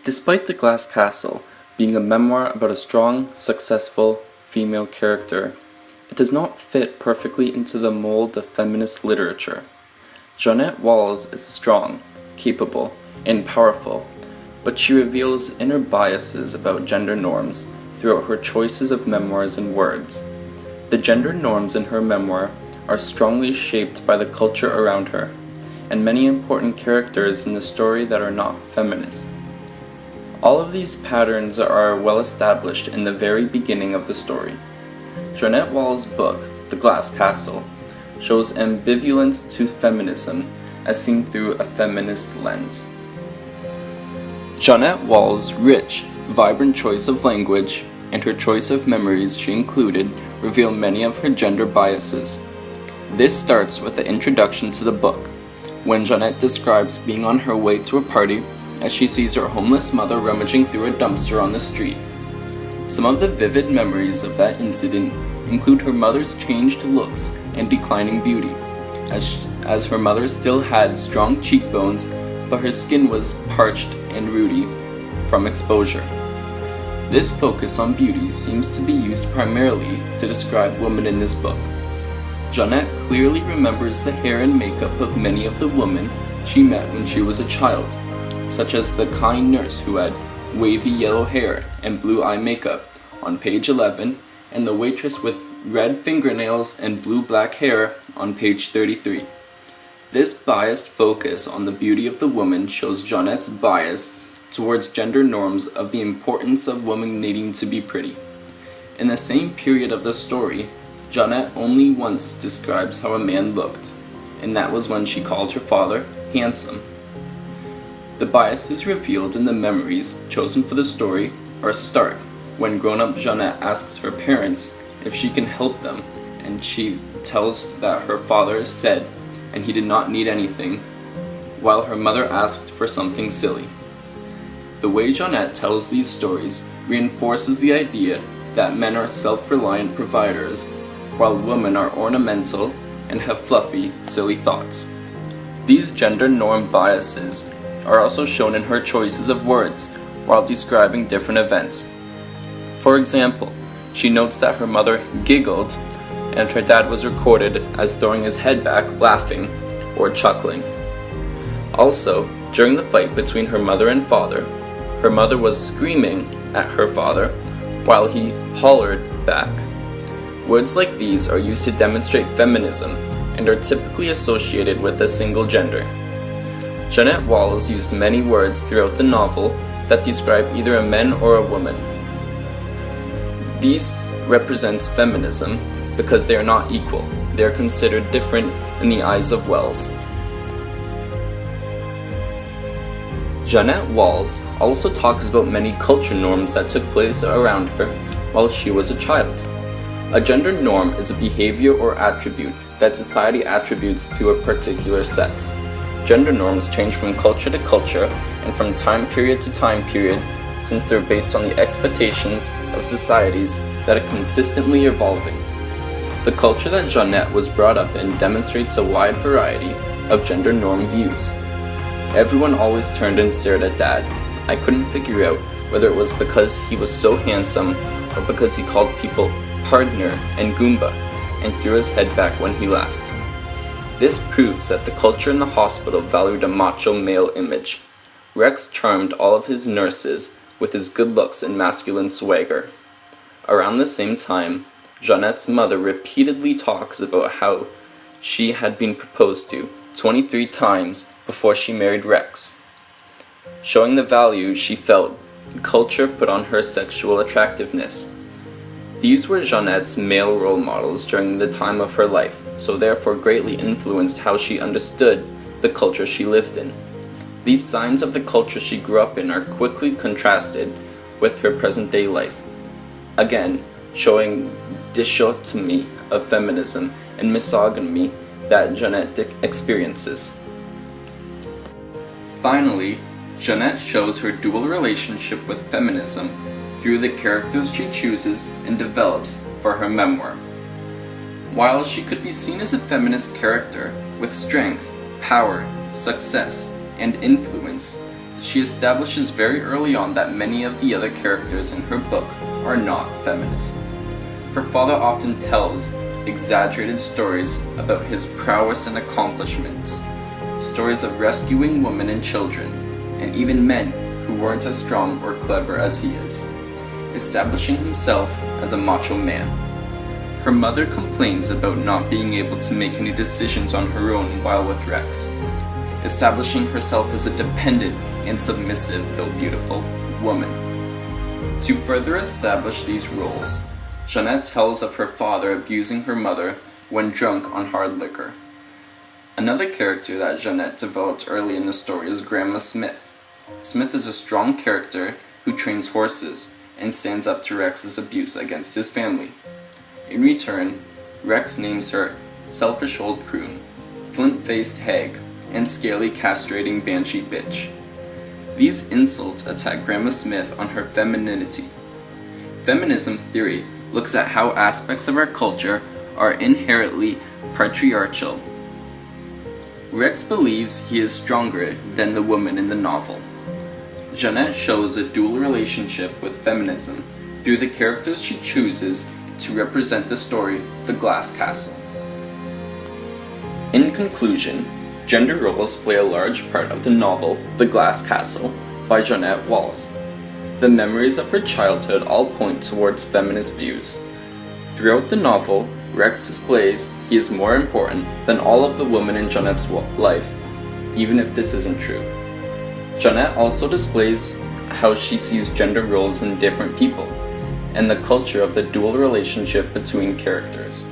Despite The Glass Castle being a memoir about a strong, successful female character, it does not fit perfectly into the mold of feminist literature. Jeanette Walls is strong, capable, and powerful, but she reveals inner biases about gender norms throughout her choices of memoirs and words. The gender norms in her memoir are strongly shaped by the culture around her, and many important characters in the story that are not feminist. All of these patterns are well established in the very beginning of the story. Jeanette Walls' book, The Glass Castle, shows ambivalence to feminism as seen through a feminist lens. Jeanette Walls' rich, vibrant choice of language and her choice of memories she included reveal many of her gender biases. This starts with the introduction to the book, when Jeanette describes being on her way to a party as she sees her homeless mother rummaging through a dumpster on the street. Some of the vivid memories of that incident include her mother's changed looks and declining beauty, as her mother still had strong cheekbones, but her skin was parched and ruddy from exposure. This focus on beauty seems to be used primarily to describe women in this book. Jeanette clearly remembers the hair and makeup of many of the women she met when she was a child, such as the kind nurse who had wavy yellow hair and blue eye makeup on page 11, and the waitress with red fingernails and blue-black hair on page 33. This biased focus on the beauty of the woman shows Jeanette's bias towards gender norms of the importance of women needing to be pretty. In the same period of the story, Jeanette only once describes how a man looked, and that was when she called her father handsome. The biases revealed in the memories chosen for the story are stark when grown-up Jeanette asks her parents if she can help them, and she tells that her father said and he did not need anything, while her mother asked for something silly. The way Jeanette tells these stories reinforces the idea that men are self-reliant providers, while women are ornamental and have fluffy, silly thoughts. These gender norm biases are also shown in her choices of words while describing different events. For example, she notes that her mother giggled and her dad was recorded as throwing his head back laughing or chuckling. Also, during the fight between her mother and father, her mother was screaming at her father while he hollered back. Words like these are used to demonstrate feminism and are typically associated with a single gender. Jeanette Walls used many words throughout the novel that describe either a man or a woman. These represents feminism because they are not equal. They are considered different in the eyes of Wells. Jeanette Walls also talks about many culture norms that took place around her while she was a child. A gender norm is a behavior or attribute that society attributes to a particular sex. Gender norms change from culture to culture and from time period to time period, since they're based on the expectations of societies that are consistently evolving. The culture that Jeanette was brought up in demonstrates a wide variety of gender norm views. Everyone always turned and stared at Dad. I couldn't figure out whether it was because he was so handsome or because he called people partner and Goomba and threw his head back when he laughed. This proves that the culture in the hospital valued a macho male image. Rex charmed all of his nurses with his good looks and masculine swagger. Around the same time, Jeanette's mother repeatedly talks about how she had been proposed to 23 times before she married Rex, showing the value she felt culture put on her sexual attractiveness. These were Jeanette's male role models during the time of her life, so therefore greatly influenced how she understood the culture she lived in. These signs of the culture she grew up in are quickly contrasted with her present-day life, again showing dichotomy of feminism and misogyny that Jeanette experiences. Finally, Jeanette shows her dual relationship with feminism through the characters she chooses and develops for her memoir. While she could be seen as a feminist character with strength, power, success, and influence, She establishes very early on that many of the other characters in her book are not feminist. Her father often tells exaggerated stories about his prowess and accomplishments, stories of rescuing women and children, and even men who weren't as strong or clever as he is, establishing himself as a macho man. Her mother complains about not being able to make any decisions on her own while with Rex, establishing herself as a dependent and submissive, though beautiful, woman. To further establish these roles, Jeanette tells of her father abusing her mother when drunk on hard liquor. Another character that Jeanette developed early in the story is Grandma Smith. Smith is a strong character who trains horses and stands up to Rex's abuse against his family. In return, Rex names her selfish old croon, flint-faced hag, and scaly castrating banshee bitch. These insults attack Grandma Smith on her femininity. Feminism theory looks at how aspects of our culture are inherently patriarchal. Rex believes he is stronger than the woman in the novel. Jeanette shows a dual relationship with feminism through the characters she chooses to represent the story The Glass Castle. In conclusion, gender roles play a large part of the novel The Glass Castle by Jeanette Walls. The memories of her childhood all point towards feminist views. Throughout the novel, Rex displays he is more important than all of the women in Jeanette's life, even if this isn't true. Jeanette also displays how she sees gender roles in different people, and the culture of the dual relationship between characters.